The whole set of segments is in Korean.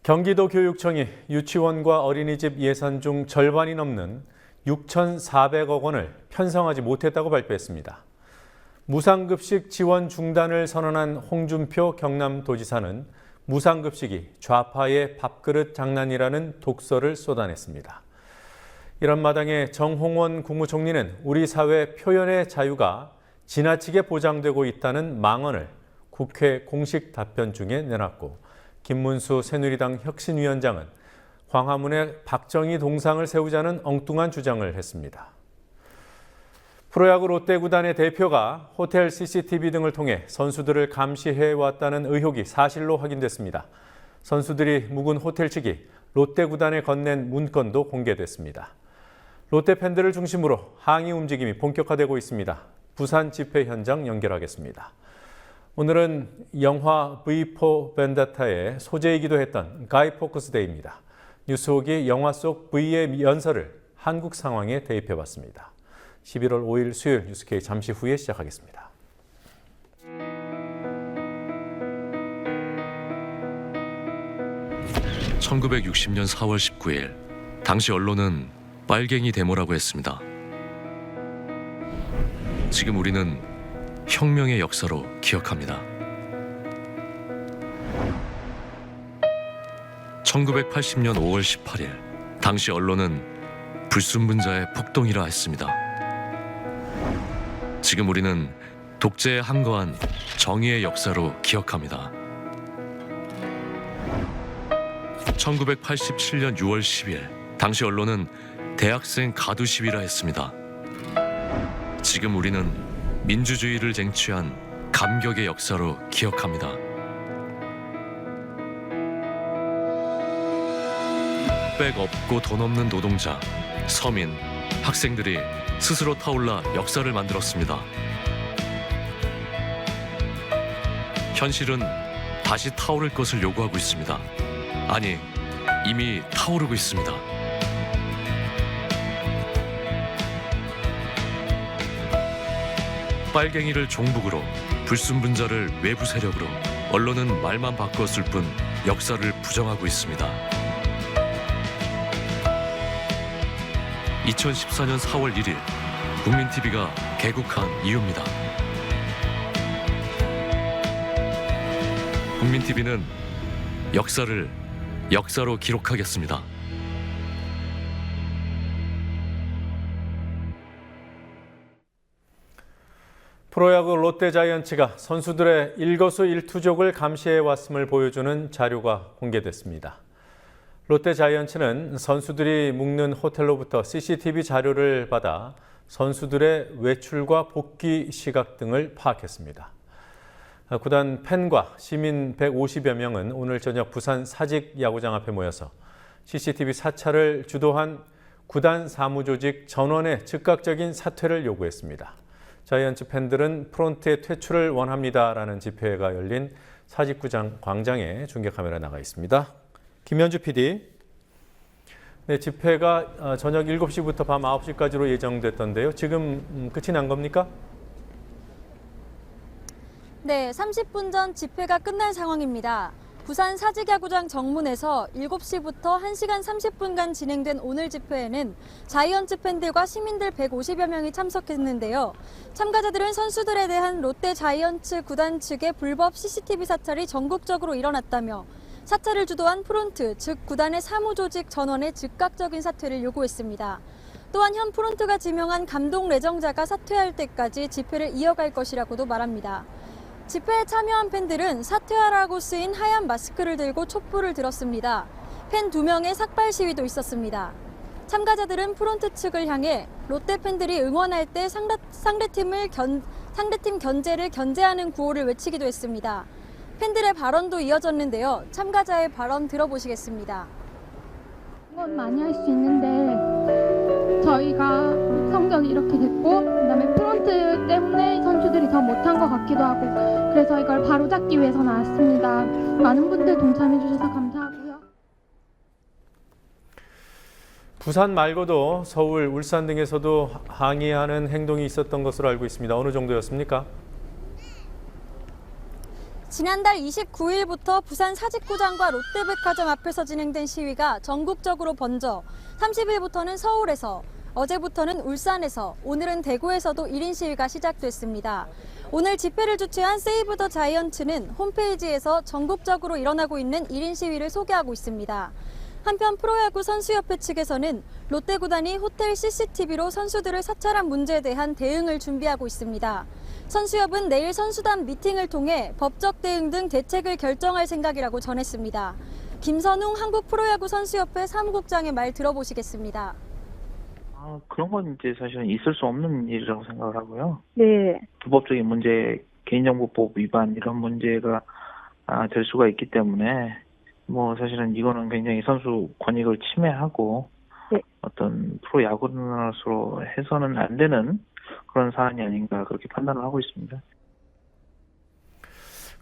경기도교육청이 유치원과 어린이집 예산 중 절반이 넘는 6,400억 원을 편성하지 못했다고 발표했습니다. 무상급식 지원 중단을 선언한 홍준표 경남도지사는 무상급식이 좌파의 밥그릇 장난이라는 독설을 쏟아냈습니다. 이런 마당에 정홍원 국무총리는 우리 사회 표현의 자유가 지나치게 보장되고 있다는 망언을 국회 공식 답변 중에 내놨고, 김문수 새누리당 혁신위원장은 광화문에 박정희 동상을 세우자는 엉뚱한 주장을 했습니다. 프로야구 롯데구단의 대표가 호텔 CCTV 등을 통해 선수들을 감시해왔다는 의혹이 사실로 확인됐습니다. 선수들이 묵은 호텔 측이 롯데구단에 건넨 문건도 공개됐습니다. 롯데 팬들을 중심으로 항의 움직임이 본격화되고 있습니다. 부산 집회 현장 연결하겠습니다. 오늘은 영화 V4 벤다타의 소재이기도 했던 가이 포커스 데이입니다. 뉴스옥이 영화 속 V의 연설을 한국 상황에 대입해봤습니다. 11월 5일 수요일 뉴스K 잠시 후에 시작하겠습니다. (1960년 4월 19일) 당시 언론은 빨갱이 데모라고 했습니다. 지금 우리는 혁명의 역사로 기억합니다. 1980년 5월 18일 당시 언론은 불순분자의 폭동이라 했습니다. 지금 우리는 독재에 항거한 정의의 역사로 기억합니다. 1987년 6월 10일 당시 언론은 대학생 가두 시위라 했습니다. 지금 우리는 민주주의를 쟁취한 감격의 역사로 기억합니다. 백 없고 돈 없는 노동자, 서민, 학생들이 스스로 타올라 역사를 만들었습니다. 현실은 다시 타오를 것을 요구하고 있습니다. 아니, 이미 타오르고 있습니다. 빨갱이를 종북으로, 불순분자를 외부 세력으로, 언론은 말만 바꿨을 뿐 역사를 부정하고 있습니다. 2014년 4월 1일 국민TV가 개국한 이유입니다. 국민TV는 역사를 역사로 기록하겠습니다. 프로야구 롯데자이언츠가 선수들의 일거수일투족을 감시해왔음을 보여주는 자료가 공개됐습니다. 롯데자이언츠는 선수들이 묵는 호텔로부터 CCTV 자료를 받아 선수들의 외출과 복귀 시각 등을 파악했습니다. 구단 팬과 시민 150여 명은 오늘 저녁 부산 사직야구장 앞에 모여서 CCTV 사찰을 주도한 구단 사무조직 전원의 즉각적인 사퇴를 요구했습니다. 자이언츠 팬들은 프론트의 퇴출을 원합니다라는 집회가 열린 사직구장 광장에 중계카메라 나가 있습니다. 김현주 PD. 네, 집회가 저녁 7시부터 밤 9시까지로 예정됐던데요. 지금 끝이 난 겁니까? 네, 30분 전 집회가 끝난 상황입니다. 부산 사직야구장 정문에서 7시부터 1시간 30분간 진행된 오늘 집회에는 자이언츠 팬들과 시민들 150여 명이 참석했는데요. 참가자들은 선수들에 대한 롯데 자이언츠 구단 측의 불법 CCTV 사찰이 전국적으로 일어났다며 사찰을 주도한 프론트, 즉 구단의 사무조직 전원의 즉각적인 사퇴를 요구했습니다. 또한 현 프론트가 지명한 감독 레정자가 사퇴할 때까지 집회를 이어갈 것이라고도 말합니다. 집회에 참여한 팬들은 사퇴하라고 쓰인 하얀 마스크를 들고 촛불을 들었습니다. 팬 2명의 삭발 시위도 있었습니다. 참가자들은 프론트 측을 향해 롯데 팬들이 응원할 때 상대팀 견제를 견제하는 구호를 외치기도 했습니다. 팬들의 발언도 이어졌는데요. 참가자의 발언 들어보시겠습니다. 응원 많이 할 수 있는데 저희가 성적이 이렇게 됐고 그다음에 프론트 때문에 선수들이 더 못한 것 같기도 하고 그래서 이걸 바로잡기 위해서 나왔습니다. 많은 분들 동참해 주셔서 감사하고요. 부산 말고도 서울, 울산 등에서도 항의하는 행동이 있었던 것으로 알고 있습니다. 어느 정도였습니까? 지난달 29일부터 부산 사직구장과 롯데백화점 앞에서 진행된 시위가 전국적으로 번져 30일부터는 서울에서, 어제부터는 울산에서, 오늘은 대구에서도 1인 시위가 시작됐습니다. 오늘 집회를 주최한 세이브 더 자이언츠는 홈페이지에서 전국적으로 일어나고 있는 1인 시위를 소개하고 있습니다. 한편 프로야구 선수협회 측에서는 롯데구단이 호텔 CCTV로 선수들을 사찰한 문제에 대한 대응을 준비하고 있습니다. 선수협은 내일 선수단 미팅을 통해 법적 대응 등 대책을 결정할 생각이라고 전했습니다. 김선웅 한국프로야구 선수협회 사무국장의 말 들어보시겠습니다. 그런 건 이제 사실은 있을 수 없는 일이라고 생각을 하고요. 네. 불법적인 문제, 개인정보법 위반 이런 문제가 될 수가 있기 때문에 사실은 이거는 굉장히 선수 권익을 침해하고 네. 어떤 프로야구로서 해서는 안 되는 그런 사안이 아닌가 그렇게 판단을 하고 있습니다.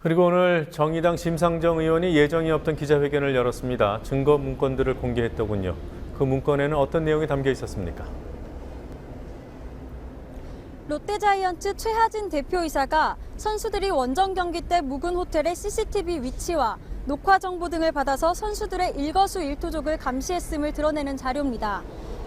그리고 오늘 정의당 심상정 의원이 예정이 없던 기자회견을 열었습니다. 증거 문건들을 공개했더군요. 그 문건에는 어떤 내용이 담겨 있었습니까? 롯데자이언츠 최하진 대표이사가 선수들이 원정 경기 때 묵은 호텔의 CCTV 위치와 녹화 정보 등을 받아서 선수들의 일거수일투족을 감시했음을 드러내는 자료입니다.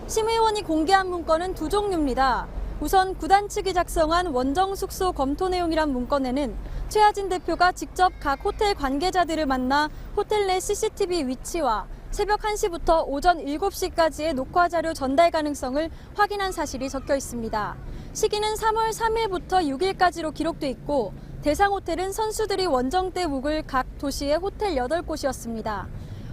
심 의원이 공개한 문건은 두 종류입니다. 우선 구단 측이 작성한 원정 숙소 검토 내용이란 문건에는 최하진 대표가 직접 각 호텔 관계자들을 만나 호텔 내 CCTV 위치와 새벽 1시부터 오전 7시까지의 녹화 자료 전달 가능성을 확인한 사실이 적혀 있습니다. 시기는 3월 3일부터 6일까지로 기록돼 있고 대상 호텔은 선수들이 원정 때 묵을 각 도시의 호텔 8곳이었습니다.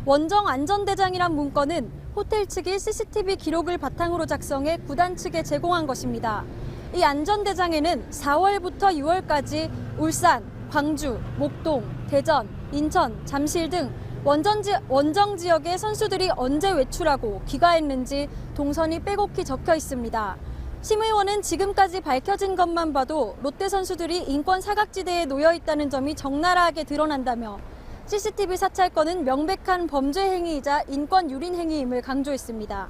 원정 안전대장이란 문건은 호텔 측이 CCTV 기록을 바탕으로 작성해 구단 측에 제공한 것입니다. 이 안전대장에는 4월부터 6월까지 울산, 광주, 목동, 대전, 인천, 잠실 등 원정 지역의 선수들이 언제 외출하고 귀가했는지 동선이 빼곡히 적혀 있습니다. 심 의원은 지금까지 밝혀진 것만 봐도 롯데 선수들이 인권 사각지대에 놓여 있다는 점이 적나라하게 드러난다며 CCTV 사찰권은 명백한 범죄 행위이자 인권 유린 행위임을 강조했습니다.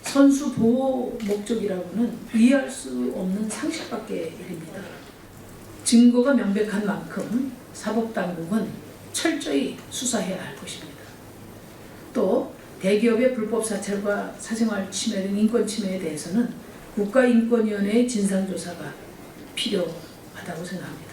선수 보호 목적이라고는 이해할 수 없는 상식밖의 일입니다. 증거가 명백한 만큼 사법당국은 철저히 수사해야 할 것입니다. 또 대기업의 불법 사찰과 사생활 침해 등 인권 침해에 대해서는 국가인권위원회의 진상조사가 필요하다고 생각합니다.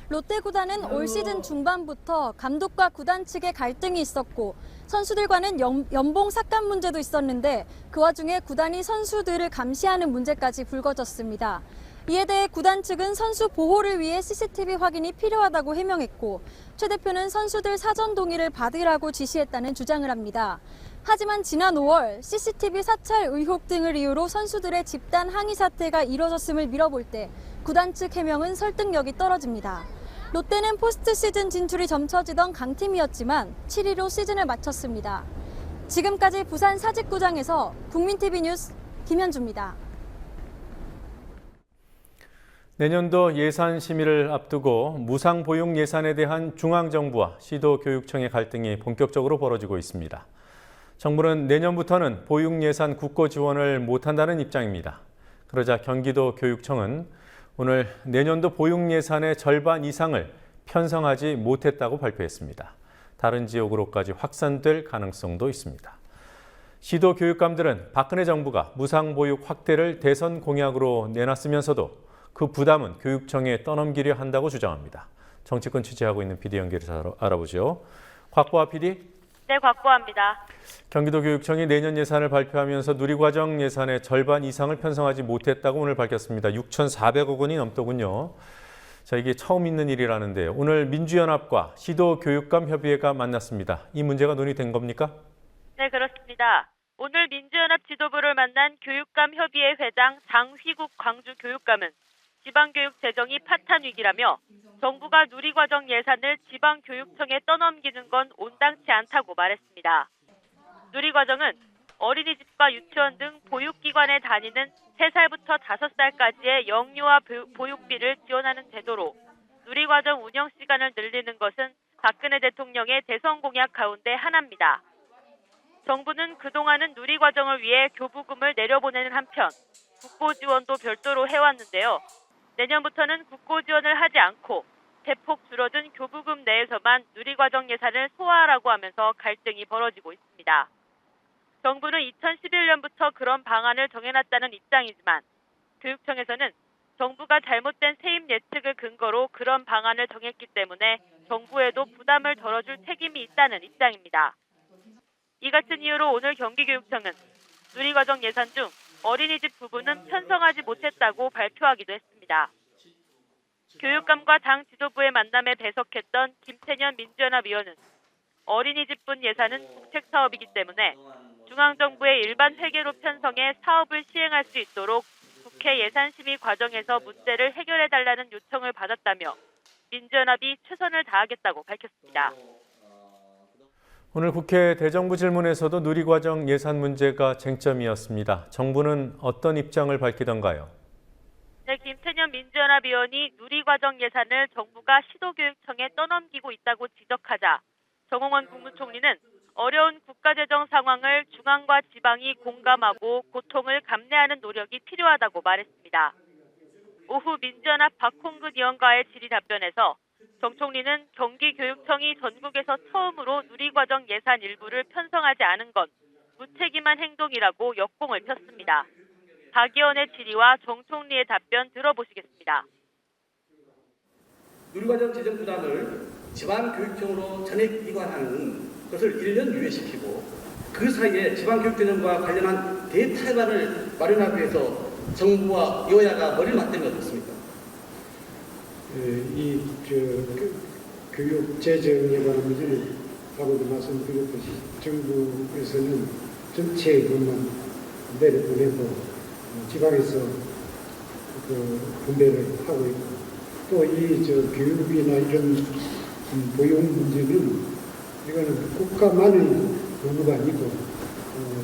롯데구단은 올 시즌 중반부터 감독과 구단 측의 갈등이 있었고 선수들과는 연봉 삭감 문제도 있었는데 그 와중에 구단이 선수들을 감시하는 문제까지 불거졌습니다. 이에 대해 구단 측은 선수 보호를 위해 CCTV 확인이 필요하다고 해명했고 최 대표는 선수들 사전 동의를 받으라고 지시했다는 주장을 합니다. 하지만 지난 5월 CCTV 사찰 의혹 등을 이유로 선수들의 집단 항의 사태가 이뤄졌음을 미뤄볼 때 구단 측 해명은 설득력이 떨어집니다. 롯데는 포스트 시즌 진출이 점쳐지던 강팀이었지만 7위로 시즌을 마쳤습니다. 지금까지 부산 사직구장에서 국민TV 뉴스 김현주입니다. 내년도 예산 심의를 앞두고 무상보육 예산에 대한 중앙정부와 시도교육청의 갈등이 본격적으로 벌어지고 있습니다. 정부는 내년부터는 보육 예산 국고 지원을 못한다는 입장입니다. 그러자 경기도 교육청은 오늘 내년도 보육 예산의 절반 이상을 편성하지 못했다고 발표했습니다. 다른 지역으로까지 확산될 가능성도 있습니다. 시도 교육감들은 박근혜 정부가 무상보육 확대를 대선 공약으로 내놨으면서도 그 부담은 교육청에 떠넘기려 한다고 주장합니다. 정치권 취재하고 있는 PD 연결해서 알아보죠. 곽보아 PD. 네, 곽보아입니다. 경기도 교육청이 내년 예산을 발표하면서 누리과정 예산의 절반 이상을 편성하지 못했다고 오늘 밝혔습니다. 6,400억 원이 넘더군요. 자, 이게 처음 있는 일이라는데요. 오늘 민주연합과 시도교육감협의회가 만났습니다. 이 문제가 논의된 겁니까? 네, 그렇습니다. 오늘 민주연합 지도부를 만난 교육감협의회 회장 장휘국 광주교육감은 지방교육 재정이 파탄 위기라며 정부가 누리과정 예산을 지방교육청에 떠넘기는 건 온당치 않다고 말했습니다. 누리과정은 어린이집과 유치원 등 보육기관에 다니는 3살부터 5살까지의 영유아 보육비를 지원하는 제도로 누리과정 운영 시간을 늘리는 것은 박근혜 대통령의 대선 공약 가운데 하나입니다. 정부는 그동안은 누리과정을 위해 교부금을 내려보내는 한편 국고 지원도 별도로 해왔는데요. 내년부터는 국고 지원을 하지 않고 대폭 줄어든 교부금 내에서만 누리과정 예산을 소화하라고 하면서 갈등이 벌어지고 있습니다. 정부는 2011년부터 그런 방안을 정해놨다는 입장이지만 교육청에서는 정부가 잘못된 세입 예측을 근거로 그런 방안을 정했기 때문에 정부에도 부담을 덜어줄 책임이 있다는 입장입니다. 이 같은 이유로 오늘 경기교육청은 누리과정 예산 중 어린이집 부분은 편성하지 못했다고 발표하기도 했습니다. 교육감과 당 지도부의 만남에 배석했던 김태년 민주연합 위원은 어린이집분 예산은 국책사업이기 때문에 중앙정부의 일반 회계로 편성해 사업을 시행할 수 있도록 국회 예산심의 과정에서 문제를 해결해달라는 요청을 받았다며 민주연합이 최선을 다하겠다고 밝혔습니다. 오늘 국회 대정부 질문에서도 누리과정 예산 문제가 쟁점이었습니다. 정부는 어떤 입장을 밝히던가요? 네, 김태년 민주연합 의원이 누리과정 예산을 정부가 시도교육청에 떠넘기고 있다고 지적하자 정홍원 국무총리는 어려운 국가재정 상황을 중앙과 지방이 공감하고 고통을 감내하는 노력이 필요하다고 말했습니다. 오후 민주연합 박홍근 의원과의 질의 답변에서 정 총리는 경기교육청이 전국에서 처음으로 누리과정 예산 일부를 편성하지 않은 건 무책임한 행동이라고 역공을 폈습니다. 박 의원의 질의와 정 총리의 답변 들어보시겠습니다. 누리과정 재정 부담을 지방교육청으로 전액 이관하는 것을 1년 유예시키고 그 사이에 지방교육재정과 관련한 대탈관을 마련하기 위해서 정부와 여야가 머리를 맞댄 것 같습니다. 교육 재정에 관한 문제는 아까도 말씀드렸듯이 정부에서는 전체 것만 내려보내고 지방에서 분배를 하고 있고 또 이 교육비나 이런 보용 문제는 이거는 국가만의 의무가 아니고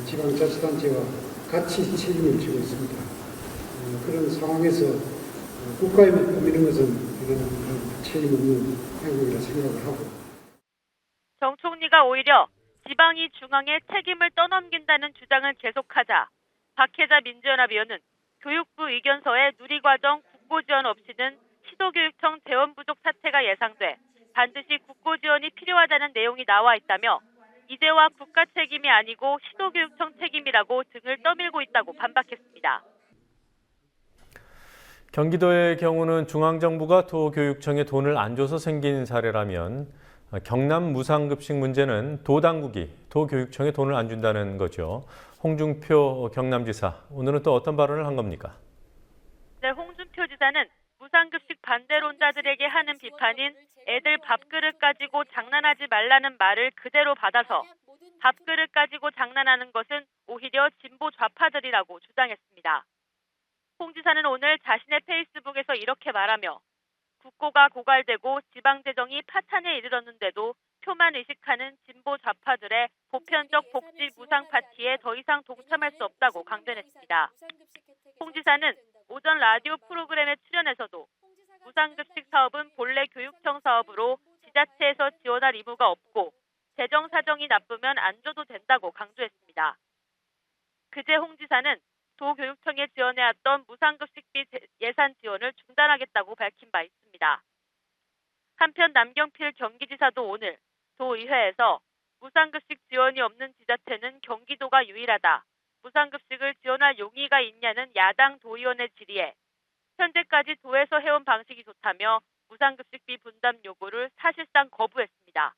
지방자치단체와 같이 책임을 지고 있습니다. 그런 상황에서 국가에만 떠미는 것은 이거는 책임 없는 행동이라 생각을 하고. 정 총리가 오히려 지방이 중앙에 책임을 떠넘긴다는 주장을 계속하자 박혜자 민주연합 의원은 교육부 의견서에 누리과정 국고 지원 없이는 시도교육청 재원 부족 사태가 예상돼 반드시 국고 지원이 필요하다는 내용이 나와 있다며 이제와 국가 책임이 아니고 시도교육청 책임이라고 등을 떠밀고 있다고 반박했습니다. 경기도의 경우는 중앙정부가 도교육청에 돈을 안 줘서 생긴 사례라면 경남 무상급식 문제는 도당국이 도교육청에 돈을 안 준다는 거죠. 홍준표 경남지사, 오늘은 또 어떤 발언을 한 겁니까? 네, 홍준표 지사는 무상급식 반대론자들에게 하는 비판인 애들 밥그릇 가지고 장난하지 말라는 말을 그대로 받아서 밥그릇 가지고 장난하는 것은 오히려 진보 좌파들이라고 주장했습니다. 홍 지사는 오늘 자신의 페이스북에서 이렇게 말하며 국고가 고갈되고 지방재정이 파탄에 이르렀는데도 표만 의식하는 진보 좌파들의 보편적 복지 무상 파티에 더 이상 동참할 수 없다고 강변했습니다. 홍 지사는 오전 라디오 프로그램에 출연해서도 무상급식 사업은 본래 교육청 사업으로 지자체에서 지원할 의무가 없고 재정 사정이 나쁘면 안 줘도 된다고 강조했습니다. 그제 홍 지사는 도교육청에 지원해왔던 무상급식비 예산 지원을 중단하겠다고 밝힌 바 있습니다. 한편 남경필 경기지사도 오늘 도의회에서 무상급식 지원이 없는 지자체는 경기도가 유일하다. 무상급식을 지원할 용의가 있냐는 야당 도의원의 질의에 현재까지 도에서 해온 방식이 좋다며 무상급식비 분담 요구를 사실상 거부했습니다.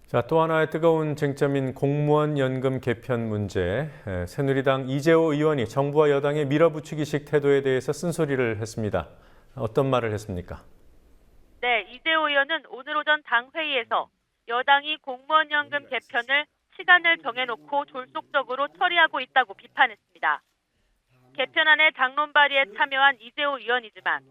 자, 또 하나의 뜨거운 쟁점인 공무원 연금 개편 문제. 새누리당 이재호 의원이 정부와 여당의 밀어붙이기식 태도에 대해서 쓴소리를 했습니다. 어떤 말을 했습니까? 네, 이재호 의원은 오늘 오전 당 회의에서 여당이 공무원 연금 개편을 시간을 정해놓고 졸속적으로 처리하고 있다고 비판했습니다. 개편안의 당론 발의에 참여한 이재호 의원이지만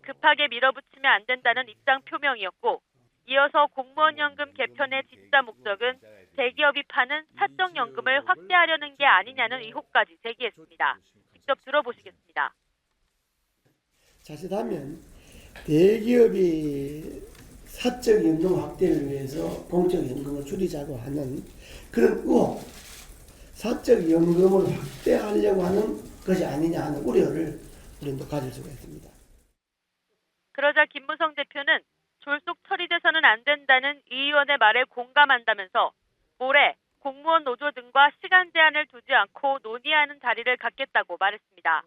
급하게 밀어붙이면 안 된다는 입장 표명이었고 이어서 공무원 연금 개편의 진짜 목적은 대기업이 파는 사적연금을 확대하려는 게 아니냐는 의혹까지 제기했습니다. 직접 들어보시겠습니다. 자칫하면 대기업이 사적연금 확대를 위해서 공적연금을 줄이자고 하는 그런 의혹, 사적 연금을 확대하려고 하는 것이 아니냐 하는 우려를 우리는 또 가질 수가 있습니다. 그러자 김무성 대표는 졸속 처리돼서는 안 된다는 이 의원의 말에 공감한다면서 올해 공무원 노조 등과 시간 제한을 두지 않고 논의하는 자리를 갖겠다고 말했습니다.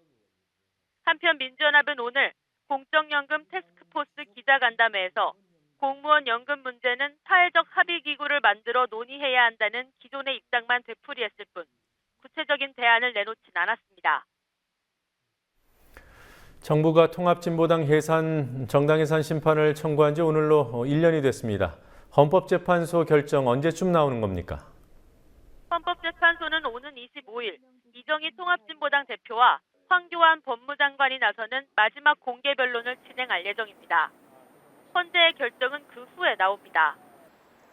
한편 민주연합은 오늘 공적연금 태스크포스 기자간담회에서 공무원 연금 문제는 사회적 합의기구를 만들어 논의해야 한다는 기존의 입장만 되풀이했을 뿐 구체적인 대안을 내놓진 않았습니다. 정부가 통합진보당 정당 해산 심판을 청구한 지 오늘로 1년이 됐습니다. 헌법재판소 결정 언제쯤 나오는 겁니까? 헌법재판소는 오는 25일 이정희 통합진보당 대표와 황교안 법무장관이 나서는 마지막 공개 변론을 진행할 예정입니다. 헌재의 결정은 그 후에 나옵니다.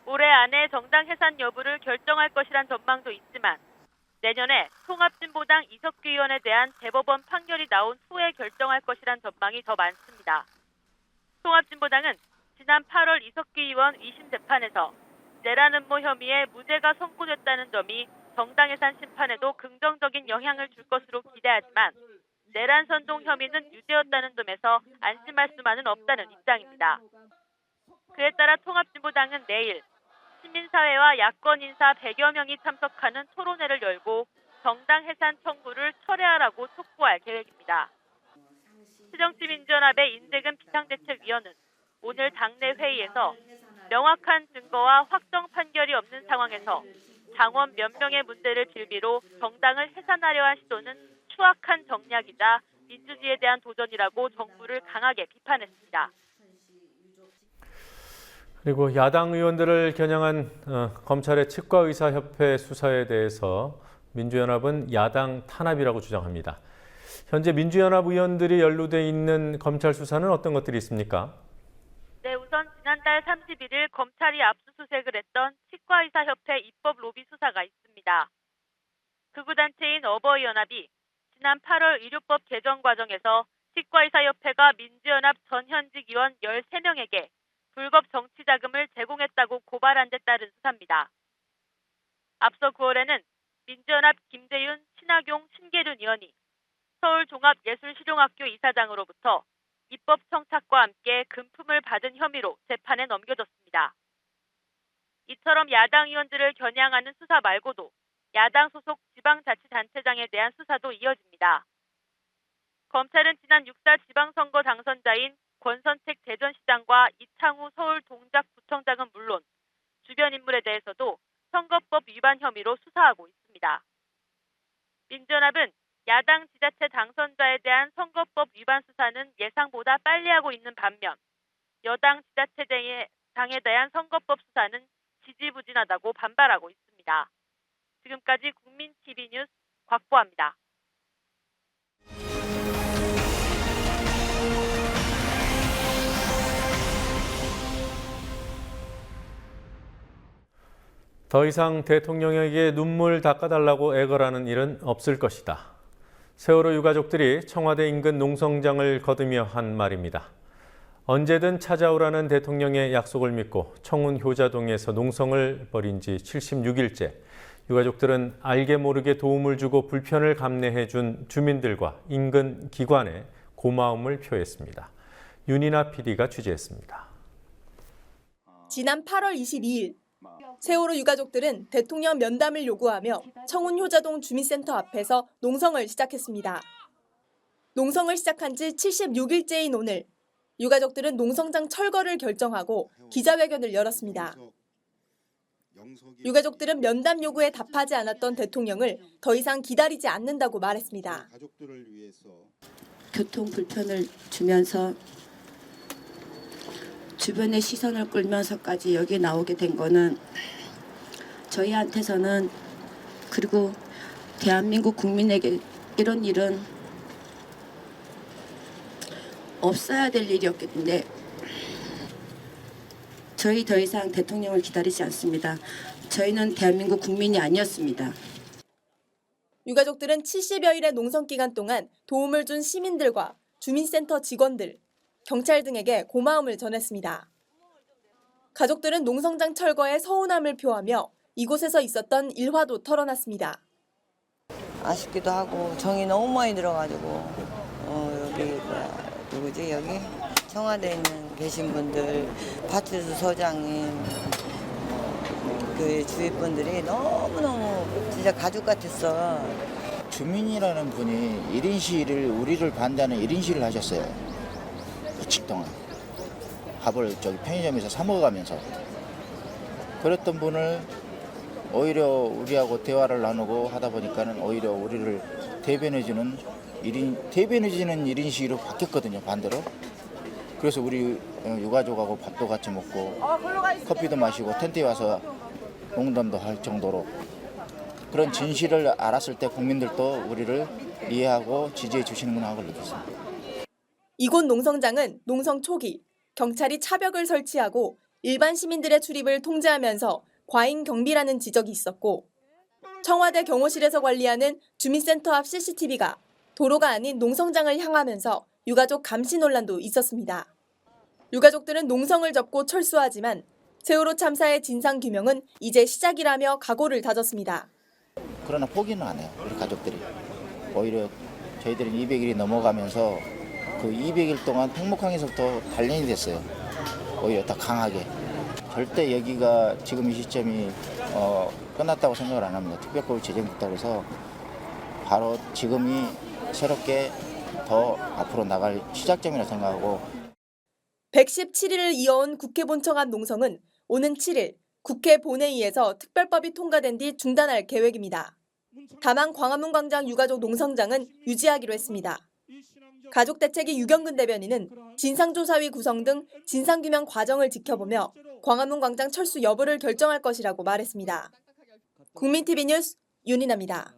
올해 안에 정당 해산 여부를 결정할 것이란 전망도 있지만 내년에 통합진보당 이석규 의원에 대한 대법원 판결이 나온 후에 결정할 것이란 전망이 더 많습니다. 통합진보당은 지난 8월 이석규 의원 2심 재판에서 내란 음모 혐의에 무죄가 선고됐다는 점이 정당 해산 심판에도 긍정적인 영향을 줄 것으로 기대하지만 내란 선동 혐의는 유죄였다는 점에서 안심할 수만은 없다는 입장입니다. 그에 따라 통합진보당은 내일 시민사회와 야권 인사 100여 명이 참석하는 토론회를 열고 정당 해산 청구를 철회하라고 촉구할 계획입니다. 새정치민주연합의 인재근 비상대책위원은 오늘 당내 회의에서 명확한 증거와 확정 판결이 없는 상황에서 당원 몇 명의 문제를 빌미로 정당을 해산하려 한 시도는 추악한 정략이자 민주주의에 대한 도전이라고 정부를 강하게 비판했습니다. 그리고 야당 의원들을 겨냥한 검찰의 치과의사협회 수사에 대해서 민주연합은 야당 탄압이라고 주장합니다. 현재 민주연합 의원들이 연루돼 있는 검찰 수사는 어떤 것들이 있습니까? 네, 우선 지난달 31일 검찰이 압수수색을 했던 치과의사협회 입법 로비 수사가 있습니다. 극우단체인 어버이연합이 지난 8월 의료법 개정 과정에서 치과의사협회가 민주연합 전 현직 의원 13명에게 불법 정치 자금을 제공했다고 고발한 데 따른 수사입니다. 앞서 9월에는 민주연합 김재윤, 신학용, 신계륜 의원이 서울종합예술실용학교 이사장으로부터 입법 청탁과 함께 금품을 받은 혐의로 재판에 넘겨졌습니다. 이처럼 야당 의원들을 겨냥하는 수사 말고도 야당 소속 지방자치단체장에 대한 수사도 이어집니다. 검찰은 지난 6.4 지방선거 당선자인 권선택 대전시장과 이창우 서울동작구청장은 물론 주변 인물에 대해서도 선거법 위반 혐의로 수사하고 있습니다. 민주연합은 야당 지자체 당선자에 대한 선거법 위반 수사는 예상보다 빨리 하고 있는 반면 여당 지자체장에 대한 선거법 수사는 지지부진하다고 반발하고 있습니다. 지금까지 국민TV 뉴스 곽보아입니다. 더 이상 대통령에게 눈물 닦아달라고 애걸하는 일은 없을 것이다. 세월호 유가족들이 청와대 인근 농성장을 거두며 한 말입니다. 언제든 찾아오라는 대통령의 약속을 믿고 청운 효자동에서 농성을 벌인 지 76일째. 유가족들은 알게 모르게 도움을 주고 불편을 감내해 준 주민들과 인근 기관에 고마움을 표했습니다. 윤이나 PD가 취재했습니다. 지난 8월 22일 세월호 유가족들은 대통령 면담을 요구하며 청운 효자동 주민센터 앞에서 농성을 시작했습니다. 농성을 시작한 지 76일째인 오늘 유가족들은 농성장 철거를 결정하고 기자회견을 열었습니다. 유가족들은 면담 요구에 답하지 않았던 대통령을 더 이상 기다리지 않는다고 말했습니다. 교통 불편을 주면서 주변의 시선을 끌면서까지 여기 나오게 된 거는 저희한테서는 그리고 대한민국 국민에게 이런 일은 없어야 될 일이었겠는데 저희 더 이상 대통령을 기다리지 않습니다. 저희는 대한민국 국민이 아니었습니다. 유가족들은 70여일의 농성 기간 동안 도움을 준 시민들과 주민센터 직원들, 경찰 등에게 고마움을 전했습니다. 가족들은 농성장 철거에 서운함을 표하며 이곳에서 있었던 일화도 털어놨습니다. 아쉽기도 하고 정이 너무 많이 들어가지고 여기 누구지 여기 청와대에 있는 계신 분들, 파트수 소장님, 교회 주위 분들이 너무너무 진짜 가족 같았어. 주민이라는 분이 1인 시위를 우리를 반대하는 1인 시위를 하셨어요. 며칠 동안 밥을 저기 편의점에서 사 먹어가면서 그랬던 분을 오히려 우리하고 대화를 나누고 하다 보니까는 오히려 우리를 대변해주는 1인 시위로 바뀌었거든요. 반대로. 그래서 우리 유가족하고 밥도 같이 먹고 커피도 마시고 텐트에 와서 농담도 할 정도로 그런 진실을 알았을 때 국민들도 우리를 이해하고 지지해 주시는구나 하고 느꼈습니다. 이곳 농성장은 농성 초기 경찰이 차벽을 설치하고 일반 시민들의 출입을 통제하면서 과잉 경비라는 지적이 있었고, 청와대 경호실에서 관리하는 주민센터 앞 CCTV가 도로가 아닌 농성장을 향하면서 유가족 감시 논란도 있었습니다. 유가족들은 농성을 접고 철수하지만 세월호 참사의 진상규명은 이제 시작이라며 각오를 다졌습니다. 그러나 포기는 안 해요. 우리 가족들이. 오히려 저희들은 200일이 넘어가면서 그 200일 동안 팽목항에서부터 단련이 됐어요. 오히려 더 강하게. 절대 여기가 지금 이 시점이 끝났다고 생각을 안 합니다. 특별법이 제정됐다고 해서 바로 지금이 새롭게 더 앞으로 나갈 시작점이라 생각하고 117일을 이어온 국회 본청 앞 농성은 오는 7일 국회 본회의에서 특별법이 통과된 뒤 중단할 계획입니다. 다만 광화문 광장 유가족 농성장은 유지하기로 했습니다. 가족대책위 유경근 대변인은 진상조사위 구성 등 진상규명 과정을 지켜보며 광화문 광장 철수 여부를 결정할 것이라고 말했습니다. 국민TV 뉴스 윤희나입니다.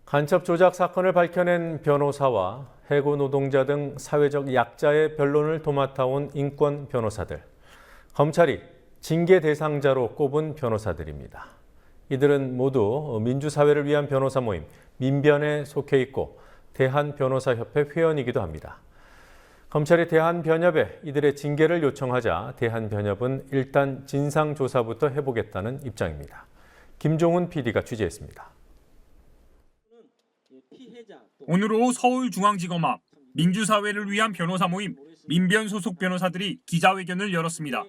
간첩 조작 사건을 밝혀낸 변호사와 해고 노동자 등 사회적 약자의 변론을 도맡아온 인권 변호사들. 검찰이 징계 대상자로 꼽은 변호사들입니다. 이들은 모두 민주사회를 위한 변호사 모임 민변에 속해 있고 대한변호사협회 회원이기도 합니다. 검찰이 대한변협에 이들의 징계를 요청하자 대한변협은 일단 진상조사부터 해보겠다는 입장입니다. 김종훈 PD가 취재했습니다. 오늘 오후 서울중앙지검 앞 민주사회를 위한 변호사 모임 민변 소속 변호사들이 기자회견을 열었습니다.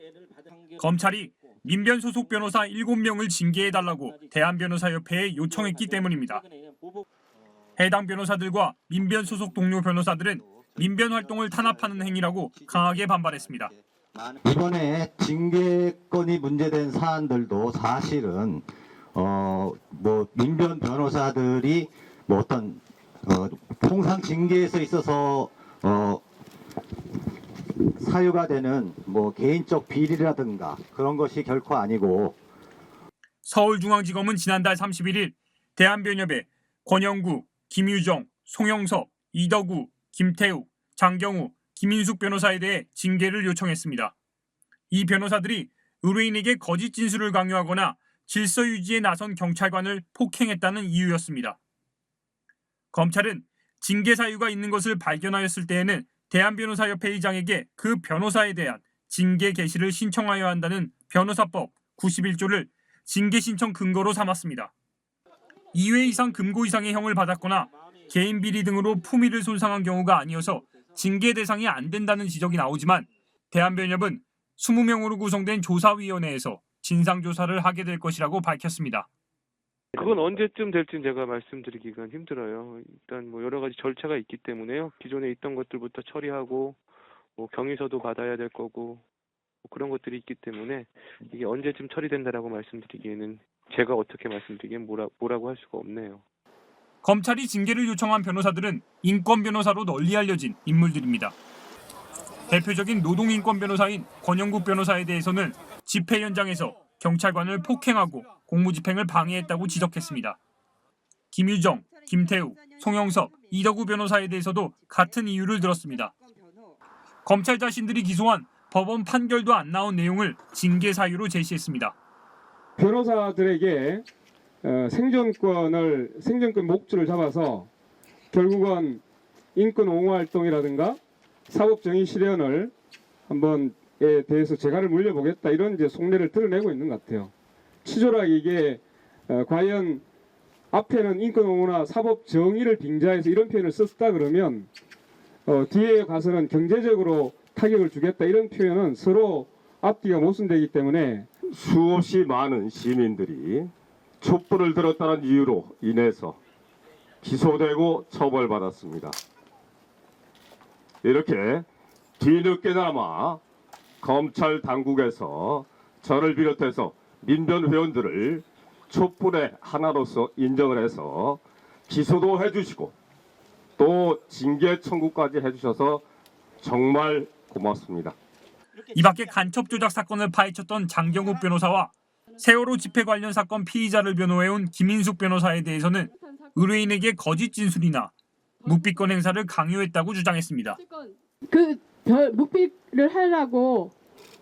검찰이 민변 소속 변호사 7명을 징계해달라고 대한변호사협회에 요청했기 때문입니다. 해당 변호사들과 민변 소속 동료 변호사들은 민변 활동을 탄압하는 행위라고 강하게 반발했습니다. 이번에 징계권이 문제된 사안들도 사실은 민변 변호사들이 어떤 통상 징계에서 있어서 사유가 되는 개인적 비리라든가 그런 것이 결코 아니고 서울중앙지검은 지난달 31일 대한변협에 권영구, 김유정, 송영섭, 이덕우, 김태우, 장경우, 김인숙 변호사에 대해 징계를 요청했습니다. 이 변호사들이 의뢰인에게 거짓 진술을 강요하거나 질서 유지에 나선 경찰관을 폭행했다는 이유였습니다. 검찰은 징계 사유가 있는 것을 발견하였을 때에는 대한변호사협회 의장에게 그 변호사에 대한 징계 개시를 신청하여야 한다는 변호사법 91조를 징계 신청 근거로 삼았습니다. 2회 이상 금고 이상의 형을 받았거나 개인 비리 등으로 품위를 손상한 경우가 아니어서 징계 대상이 안 된다는 지적이 나오지만 대한변협은 20명으로 구성된 조사위원회에서 진상조사를 하게 될 것이라고 밝혔습니다. 그건 언제쯤 될지는 제가 말씀드리기가 힘들어요. 일단 여러 가지 절차가 있기 때문에요. 기존에 있던 것들부터 처리하고 경위서도 받아야 될 거고 그런 것들이 있기 때문에 이게 언제쯤 처리된다라고 말씀드리기에는 제가 어떻게 말씀드리기엔 뭐라고 할 수가 없네요. 검찰이 징계를 요청한 변호사들은 인권 변호사로 널리 알려진 인물들입니다. 대표적인 노동인권 변호사인 권영국 변호사에 대해서는 집회 현장에서 경찰관을 폭행하고 공무집행을 방해했다고 지적했습니다. 김유정, 김태우, 송영섭, 이덕우 변호사에 대해서도 같은 이유를 들었습니다. 검찰 자신들이 기소한 법원 판결도 안 나온 내용을 징계 사유로 제시했습니다. 변호사들에게 생존권 목줄을 잡아서 결국은 인권 옹호 활동이라든가 사법 정의 실현을 한번에 대해서 재갈을 물려보겠다 이런 속내를 드러내고 있는 것 같아요. 치졸하게 이게 과연 앞에는 인권옹호나 사법 정의를 빙자해서 이런 표현을 썼다 그러면 뒤에 가서는 경제적으로 타격을 주겠다 이런 표현은 서로 앞뒤가 모순되기 때문에 수없이 많은 시민들이 촛불을 들었다는 이유로 인해서 기소되고 처벌받았습니다. 이렇게 뒤늦게나마 검찰 당국에서 저를 비롯해서 민변 회원들을 촛불의 하나로서 인정을 해서 기소도 해주시고 또 징계 청구까지 해주셔서 정말 고맙습니다. 이 밖에 간첩 조작 사건을 파헤쳤던 장경욱 변호사와 세월호 집회 관련 사건 피의자를 변호해온 김인숙 변호사에 대해서는 의뢰인에게 거짓 진술이나 묵비권 행사를 강요했다고 주장했습니다. 묵비를 하려고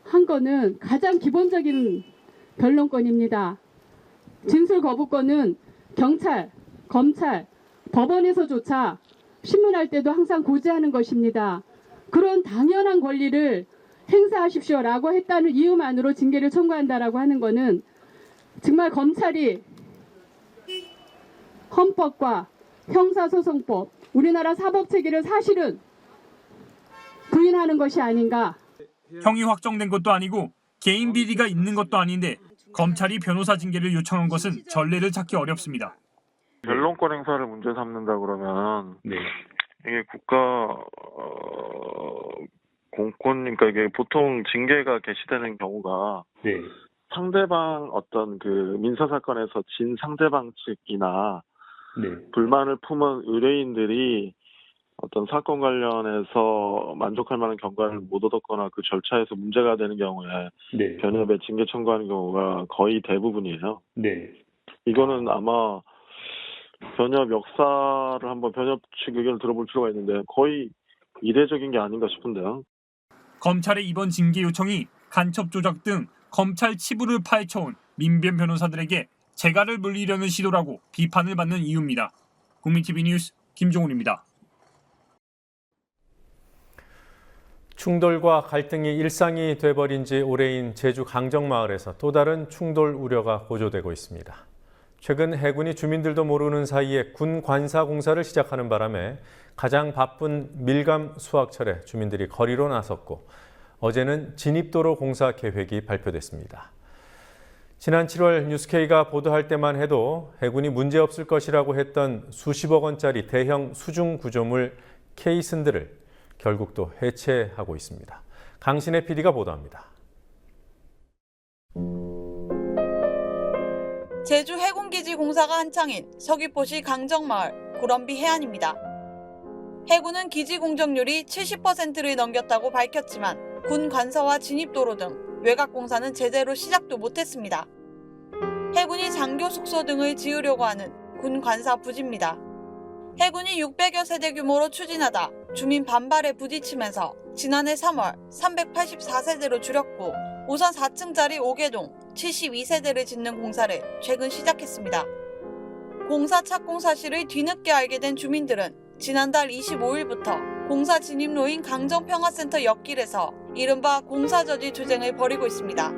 한 거는 가장 기본적인 변론권입니다. 진술 거부권은 경찰, 검찰, 법원에서조차 신문할 때도 항상 고지하는 것입니다. 그런 당연한 권리를 행사하십시오라고 했다는 이유만으로 징계를 청구한다라고 하는 것은 정말 검찰이 헌법과 형사소송법, 우리나라 사법체계를 사실은 부인하는 것이 아닌가. 형이 확정된 것도 아니고 개인 비리가 있는 것도 아닌데 검찰이 변호사 징계를 요청한 것은 전례를 찾기 어렵습니다. 변론권 행사를 문제 삼는다 그러면 이게 국가 공권, 그러니까 이게 보통 징계가 개시되는 경우가 상대방 어떤 그 민사 사건에서 진 상대방 측이나 불만을 품은 의뢰인들이 어떤 사건 관련해서 만족할 만한 경과를 못 얻었거나 그 절차에서 문제가 되는 경우에 변협에 징계 청구하는 경우가 거의 대부분이에요. 이거는 아마 변협 역사를 한번 변협 측 의견을 들어볼 필요가 있는데 거의 이례적인 게 아닌가 싶은데요. 검찰의 이번 징계 요청이 간첩 조작 등 검찰 치부를 파헤쳐온 민변 변호사들에게 재갈을 물리려는 시도라고 비판을 받는 이유입니다. 국민TV 뉴스 김종훈입니다. 충돌과 갈등이 일상이 돼버린 지 오래인 제주 강정마을에서 또 다른 충돌 우려가 고조되고 있습니다. 최근 해군이 주민들도 모르는 사이에 군 관사 공사를 시작하는 바람에 가장 바쁜 밀감 수확철에 주민들이 거리로 나섰고 어제는 진입도로 공사 계획이 발표됐습니다. 지난 7월 뉴스K가 보도할 때만 해도 해군이 문제없을 것이라고 했던 수십억 원짜리 대형 수중 구조물 케이슨들을 결국 또 해체하고 있습니다. 강신혜 PD가 보도합니다. 제주 해군기지 공사가 한창인 서귀포시 강정마을 고런비 해안입니다. 해군은 기지 공정률이 70%를 넘겼다고 밝혔지만 군 관서와 진입도로 등 외곽 공사는 제대로 시작도 못했습니다. 해군이 장교 숙소 등을 지으려고 하는 군 관사 부지입니다. 해군이 600여 세대 규모로 추진하다 주민 반발에 부딪히면서 지난해 3월 384세대로 줄였고 우선 4층짜리 5개동 72세대를 짓는 공사를 최근 시작했습니다. 공사 착공 사실을 뒤늦게 알게 된 주민들은 지난달 25일부터 공사 진입로인 강정평화센터 옆길에서 이른바 공사저지 투쟁을 벌이고 있습니다.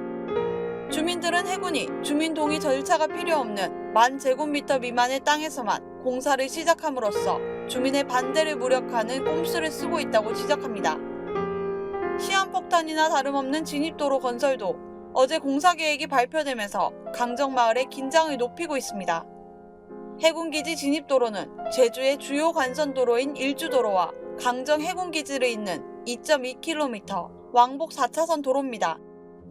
주민들은 해군이 주민 동의 절차가 필요 없는 1000제곱미터 미만의 땅에서만 공사를 시작함으로써 주민의 반대를 무력화하는 꼼수를 쓰고 있다고 지적합니다. 시한폭탄이나 다름없는 진입도로 건설도 어제 공사 계획이 발표되면서 강정마을의 긴장을 높이고 있습니다. 해군기지 진입도로는 제주의 주요 관선도로인 일주도로와 강정 해군기지를 잇는 2.2km 왕복 4차선 도로입니다.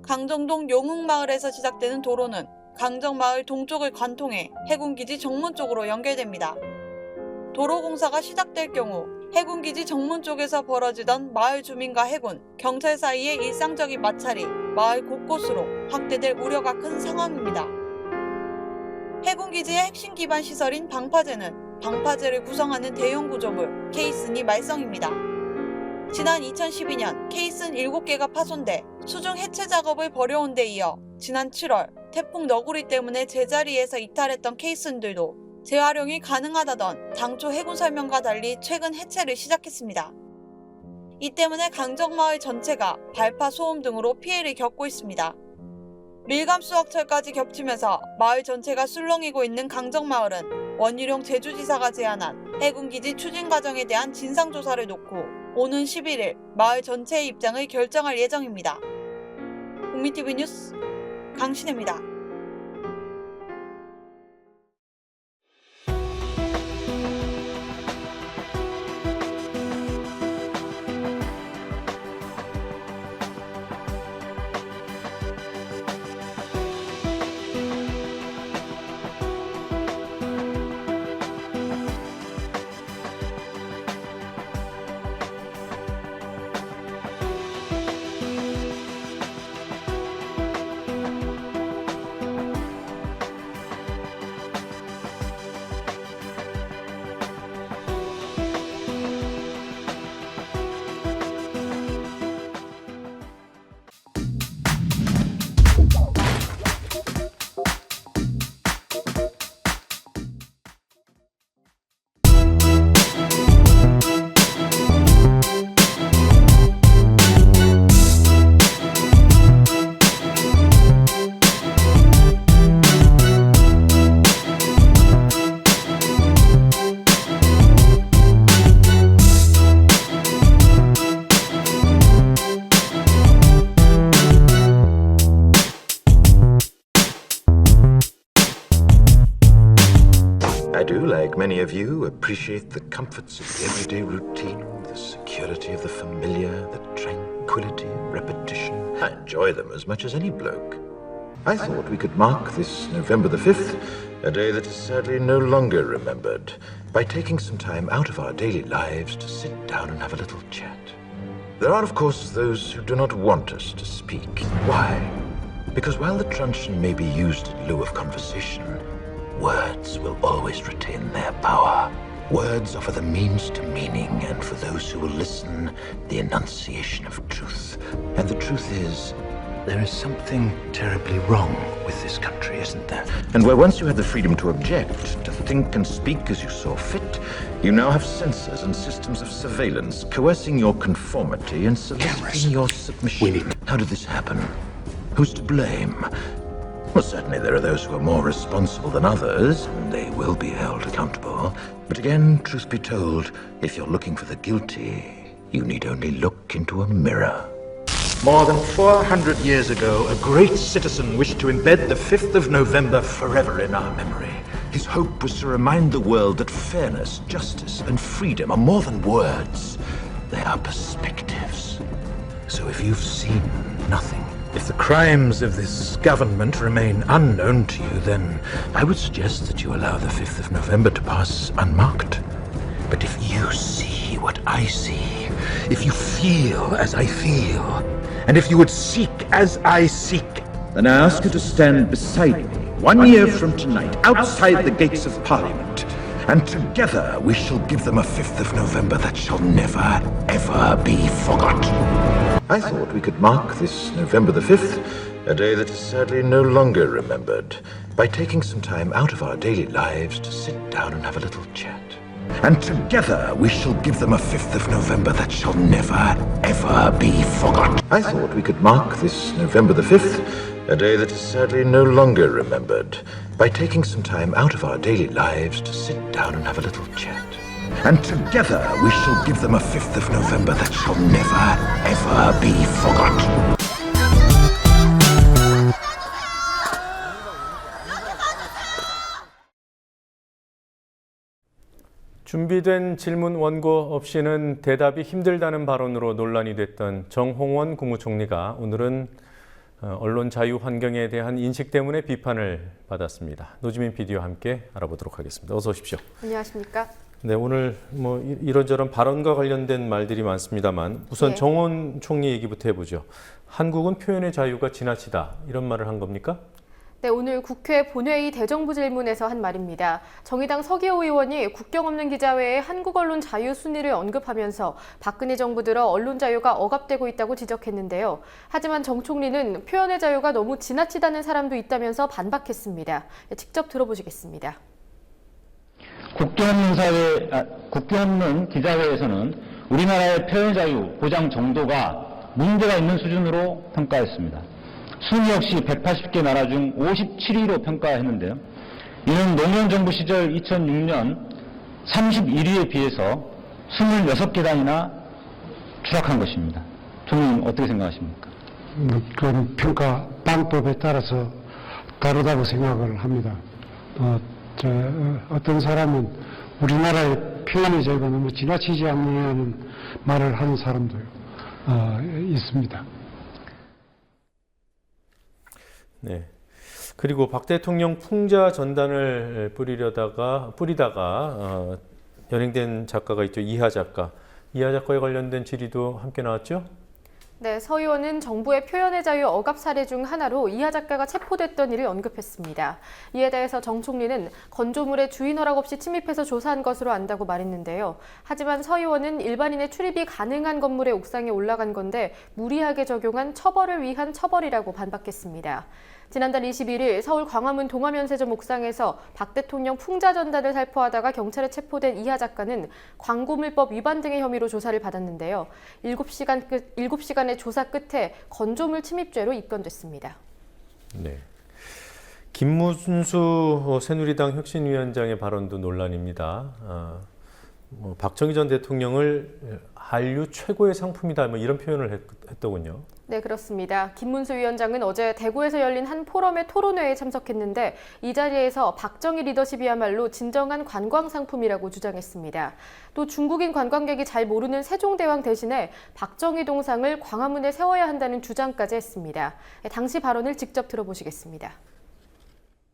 강정동 용흥마을에서 시작되는 도로는 강정마을 동쪽을 관통해 해군기지 정문 쪽으로 연결됩니다. 도로 공사가 시작될 경우 해군기지 정문 쪽에서 벌어지던 마을 주민과 해군, 경찰 사이의 일상적인 마찰이 마을 곳곳으로 확대될 우려가 큰 상황입니다. 해군기지의 핵심 기반 시설인 방파제는 방파제를 구성하는 대형 구조물 케이슨이 말썽입니다. 지난 2012년 케이슨 7개가 파손돼 수중 해체 작업을 벌여온 데 이어 지난 7월 태풍 너구리 때문에 제자리에서 이탈했던 케이슨들도 재활용이 가능하다던 당초 해군 설명과 달리 최근 해체를 시작했습니다. 이 때문에 강정마을 전체가 발파 소음 등으로 피해를 겪고 있습니다. 밀감 수확철까지 겹치면서 마을 전체가 술렁이고 있는 강정마을은 원희룡 제주지사가 제안한 해군기지 추진 과정에 대한 진상조사를 놓고 오는 11일 마을 전체의 입장을 결정할 예정입니다. 국민TV 뉴스 강신혜입니다. I do, like many of you, appreciate the comforts of the everyday routine, the security of the familiar, the tranquility of repetition. I enjoy them as much as any bloke. I thought we could mark this November the 5th, a day that is sadly no longer remembered, by taking some time out of our daily lives to sit down and have a little chat. There are, of course, those who do not want us to speak. Why? Because while the truncheon may be used in lieu of conversation, words will always retain their power. Words offer the means to meaning, and for those who will listen, the enunciation of truth. And the truth is, there is something terribly wrong with this country, isn't there? And where once you had the freedom to object, to think and speak as you saw fit, you now have censors and systems of surveillance coercing your conformity and soliciting your submission. How did this happen? Who's to blame? Well, certainly there are those who are more responsible than others, and they will be held accountable. But again, truth be told, if you're looking for the guilty, you need only look into a mirror. More than 400 years ago, a great citizen wished to embed the 5th of November forever in our memory. His hope was to remind the world that fairness, justice, and freedom are more than words. They are perspectives. So if you've seen nothing, if the crimes of this government remain unknown to you, then I would suggest that you allow the 5th of November to pass unmarked. But if you see what I see, if you feel as I feel, and if you would seek as I seek, then I ask you to stand beside me 1 year from tonight, outside the gates of Parliament, and together we shall give them a 5th of November that shall never, ever be forgotten. I thought we could mark this November the 5th, a day that is sadly no longer remembered, by taking some time out of our daily lives to sit down and have a little chat. And together we shall give them a 5th of November that shall never, ever be forgotten. I thought we could mark this November the 5th, a day that is sadly no longer remembered, by taking some time out of our daily lives to sit down and have a little chat. And together we shall give them a 5th of November that shall never, ever be forgotten. 준비된 질문 원고 없이는 대답이 힘들다는 발언으로 논란이 됐던 정홍원 국무총리가 오늘은 언론 자유 환경에 대한 인식 때문에 비판을 받았습니다. 노지민 PD와 함께 알아보도록 하겠습니다. 어서 오십시오. 안녕하십니까? 네, 오늘 이런저런 발언과 관련된 말들이 많습니다만 우선 정홍원 총리 얘기부터 해보죠. 한국은 표현의 자유가 지나치다 이런 말을 한 겁니까? 네, 오늘 국회 본회의 대정부 질문에서 한 말입니다. 정의당 서기호 의원이 국경 없는 기자회의 한국 언론 자유 순위를 언급하면서 박근혜 정부 들어 언론 자유가 억압되고 있다고 지적했는데요. 하지만 정 총리는 표현의 자유가 너무 지나치다는 사람도 있다면서 반박했습니다. 직접 들어보시겠습니다. 국경 없는 기자회에서는 우리나라의 표현 자유 보장 정도가 문제가 있는 수준으로 평가했습니다. 순위 역시 180개 나라 중 57위로 평가했는데요. 이는 노무현 정부 시절 2006년 31위에 비해서 26계단이나 추락한 것입니다. 총리님 어떻게 생각하십니까? 그런 평가 방법에 따라서 다르다고 생각을 합니다. 어떤 사람은 우리나라의 표현의 자유가 너무 지나치지 않느냐는 말을 하는 사람도 있습니다. 네. 그리고 박 대통령 풍자 전단을 뿌리다가 연행된 작가가 있죠. 이하 작가. 이하 작가에 관련된 질의도 함께 나왔죠? 네, 서 의원은 정부의 표현의 자유 억압 사례 중 하나로 이하 작가가 체포됐던 일을 언급했습니다. 이에 대해서 정 총리는 건조물에 주인 허락 없이 침입해서 조사한 것으로 안다고 말했는데요. 하지만 서 의원은 일반인의 출입이 가능한 건물의 옥상에 올라간 건데 무리하게 적용한 처벌을 위한 처벌이라고 반박했습니다. 지난달 21일 서울 광화문 동화면세점 옥상에서 박 대통령 풍자 전단을 살포하다가 경찰에 체포된 이하 작가는 광고물법 위반 등의 혐의로 조사를 받았는데요. 7시간의 조사 끝에 건조물 침입죄로 입건됐습니다. 네. 김문수 새누리당 혁신위원장의 발언도 논란입니다. 박정희 전 대통령을 한류 최고의 상품이다, 이런 표현을 했더군요. 네, 그렇습니다. 김문수 위원장은 어제 대구에서 열린 한 포럼의 토론회에 참석했는데 이 자리에서 박정희 리더십이야말로 진정한 관광 상품이라고 주장했습니다. 또 중국인 관광객이 잘 모르는 세종대왕 대신에 박정희 동상을 광화문에 세워야 한다는 주장까지 했습니다. 당시 발언을 직접 들어보시겠습니다.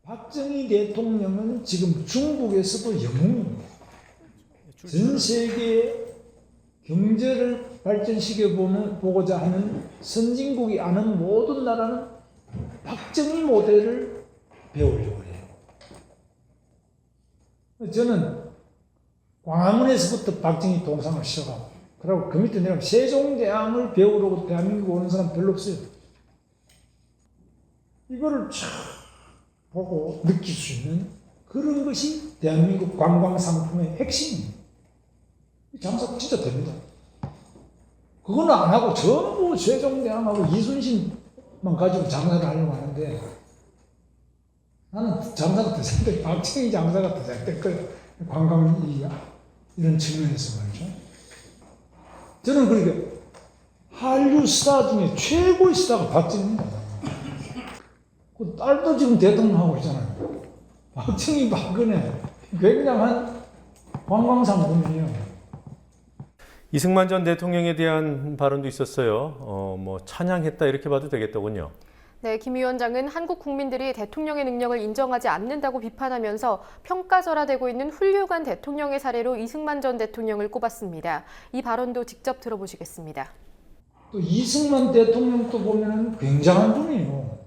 박정희 대통령은 지금 중국에서도 영웅입니다. 전 세계 경제를 발전시켜 보고자 하는 선진국이 아는 모든 나라는 박정희 모델을 배우려고 해요. 저는 광화문에서부터 박정희 동상을 씌워가고, 그리고 그 밑에 내가 세종대왕을 배우려고 대한민국 오는 사람 별로 없어요. 이거를 쫙 보고 느낄 수 있는 그런 것이 대한민국 관광상품의 핵심입니다. 장사 진짜 됩니다. 그거는 안 하고 전부 세종대왕하고 이순신만 가지고 장사를 하려고 하는데, 나는 장사가 더 잘 돼. 박정희 장사가 더 잘 될 거예요. 관광 이런 측면에서 말이죠. 저는 그러니까 한류 스타 중에 최고의 스타가 박정희입니다. 그 딸도 지금 대통령 하고 있잖아요. 박정희, 박근혜 굉장한 관광상품이에요. 이승만 전 대통령에 대한 발언도 있었어요. 찬양했다 이렇게 봐도 되겠더군요. 네, 김 위원장은 한국 국민들이 대통령의 능력을 인정하지 않는다고 비판하면서 평가절하되고 있는 훌륭한 대통령의 사례로 이승만 전 대통령을 꼽았습니다. 이 발언도 직접 들어보시겠습니다. 또 이승만 대통령도 보면은 굉장한 분이에요.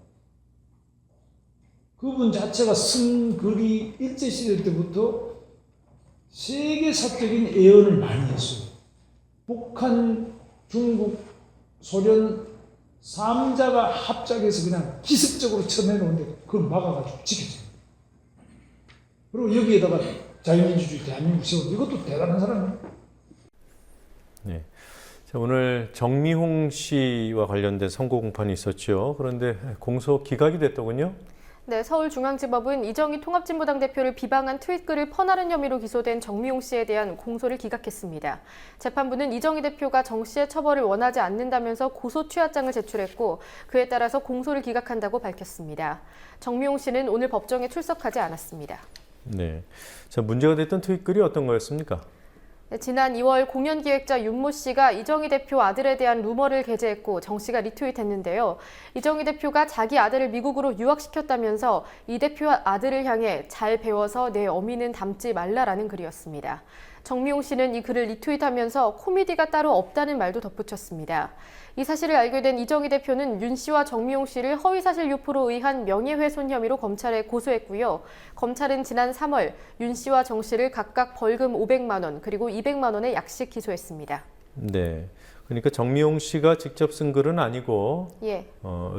그분 자체가 쓴 글이 일제시대 때부터 세계사적인 예언을 많이 했어요. 북한, 중국, 소련 3자가 합작해서 그냥 기습적으로 쳐내놓은데 그걸 막아가지고 지켰어요. 그리고 여기에다가 자유민주주의 대한민국 세운, 이것도 대단한 사람이에요. 네. 자, 오늘 정미홍 씨와 관련된 선고 공판이 있었죠. 그런데 공소 기각이 됐더군요. 네, 서울중앙지법은 이정희 통합진보당 대표를 비방한 트윗글을 퍼나른 혐의로 기소된 정미용 씨에 대한 공소를 기각했습니다. 재판부는 이정희 대표가 정 씨의 처벌을 원하지 않는다면서 고소 취하장을 제출했고, 그에 따라서 공소를 기각한다고 밝혔습니다. 정미용 씨는 오늘 법정에 출석하지 않았습니다. 네, 자, 문제가 됐던 트윗글이 어떤 거였습니까? 네, 지난 2월 공연 기획자 윤모 씨가 이정희 대표 아들에 대한 루머를 게재했고 정 씨가 리트윗했는데요. 이정희 대표가 자기 아들을 미국으로 유학시켰다면서 이 대표 아들을 향해 잘 배워서 내 어미는 닮지 말라라는 글이었습니다. 정미용 씨는 이 글을 리트윗하면서 코미디가 따로 없다는 말도 덧붙였습니다. 이 사실을 알게 된 이정희 대표는 윤 씨와 정미용 씨를 허위사실 유포로 의한 명예훼손 혐의로 검찰에 고소했고요. 검찰은 지난 3월 윤 씨와 정 씨를 각각 벌금 500만 원 그리고 200만 원의 약식 기소했습니다. 네, 그러니까 정미용 씨가 직접 쓴 글은 아니고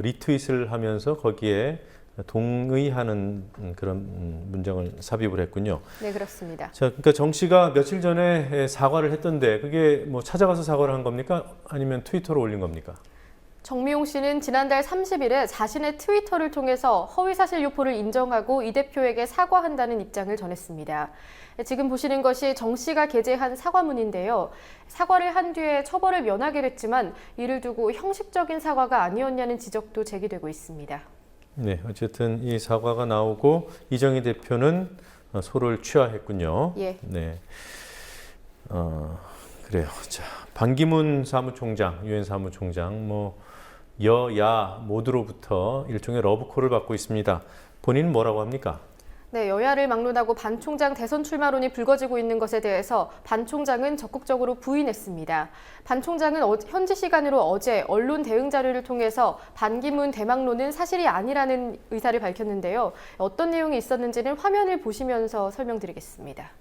리트윗을 하면서 거기에 동의하는 그런 문장을 삽입을 했군요. 네, 그렇습니다. 자, 그러니까 정 씨가 며칠 전에 사과를 했던데 그게 뭐 찾아가서 사과를 한 겁니까? 아니면 트위터로 올린 겁니까? 정미용 씨는 지난달 30일에 자신의 트위터를 통해서 허위사실 유포를 인정하고 이 대표에게 사과한다는 입장을 전했습니다. 지금 보시는 것이 정 씨가 게재한 사과문인데요. 사과를 한 뒤에 처벌을 면하게 됐지만 이를 두고 형식적인 사과가 아니었냐는 지적도 제기되고 있습니다. 네, 어쨌든 이 사과가 나오고 이정희 대표는 소를 취하했군요. 예. 네. 그래요. 자, 반기문 사무총장, 유엔 사무총장, 여야 모두로부터 일종의 러브콜을 받고 있습니다. 본인은 뭐라고 합니까? 네, 여야를 막론하고 반 총장 대선 출마론이 불거지고 있는 것에 대해서 반 총장은 적극적으로 부인했습니다. 반 총장은 현지 시간으로 어제 언론 대응 자료를 통해서 반기문 대망론은 사실이 아니라는 의사를 밝혔는데요. 어떤 내용이 있었는지는 화면을 보시면서 설명드리겠습니다.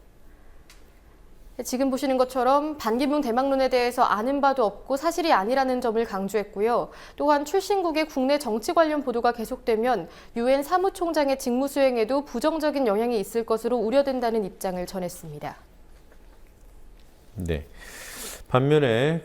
지금 보시는 것처럼 반기문 대망론에 대해서 아는 바도 없고 사실이 아니라는 점을 강조했고요. 또한 출신국의 국내 정치 관련 보도가 계속되면 유엔 사무총장의 직무 수행에도 부정적인 영향이 있을 것으로 우려된다는 입장을 전했습니다. 네. 반면에